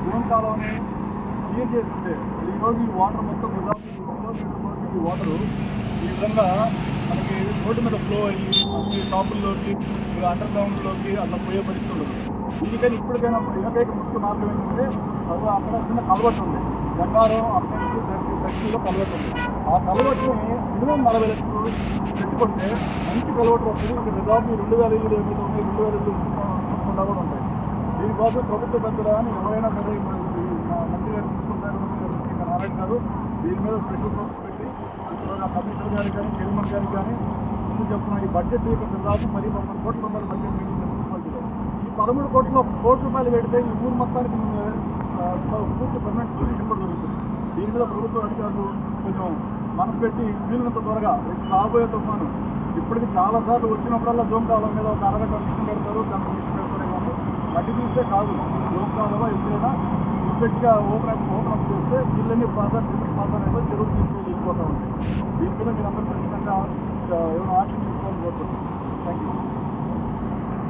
June కాలంని clear చేస్తుంటే ఈరోజు ఈ వాటర్ మొత్తం దాదాపు కిలోమీటర్ వరకు ఈ వాటరు ఈ విధంగా మనకి రోడ్డు మీద ఫ్లో అయ్యి అన్ని షాపుల్లోకి అండర్ గ్రౌండ్లోకి అట్లా పోయే పరిస్థితి ఉండదు. అందుకని ఇప్పటికైనా ఏకైక ముఖ్య మార్గం ఏంటంటే అక్కడ చిన్న కలవట్టు ఉంది, గంగారం అక్కడి నుంచి దక్షిణలో కలవట్టు ఉంది. ఆ కలవట్టుని మినిమం 40 లక్షలు పెట్టుకుంటే మంచి కలవట్టు వస్తుంది. ఇక్కడ దాదాపు 2000 ఇల్లు ఏమైతే ఉన్నాయి, 2000 ఇల్లు చూసుకుంటా కూడా ఉంటాయి. దీనికోసం ప్రభుత్వ పెద్దలు కానీ ఎవరైనా సరే మంత్రి గారు చూసుకుంటారు, నారాయణ గారు దీని మీద స్పెషల్ ఫోకస్ పెట్టి కమిషనర్ గారికి కానీ చైర్మన్ గారికి కానీ ముందు చెప్తున్నా ఈ బడ్జెట్ దాదాపు 13 కోట్ల రూపాయల బడ్జెట్ పెట్టింది మున్సిపాలిటీలో. ఈ 13 కోట్ల రూపాయలు పెడితే ఈ ఊరు మొత్తానికి పూర్తి పర్మనెంట్ సొల్యూషన్ కూడా జరుగుతుంది. దీని మీద ప్రభుత్వ అధికారులు కొంచెం మనసు పెట్టి వీలున్నంత త్వరగా రాబోయే తుఫాను ఇప్పటికి చాలాసార్లు వచ్చినప్పుడల్లా జోమ్ కాలం మీద ఒక అరగంట మిషన్ పెడతారు, గంట మిషన్ పెడతారే కానీ మట్టి తీస్తే కాదు. జోమ్ కాలంలో ఎప్పుడైనా పర్ఫెక్ట్గా ఓపెన్ అప్ చేస్తే నీళ్ళని పాసానైతే చెరువులు తీసుకొని వెళ్ళిపోతూ ఉంటాయి. దీని మీద మీరు అందరూ ఖచ్చితంగా ఏమైనా యాక్షన్ తీసుకోవాలని కోరుతున్నాను.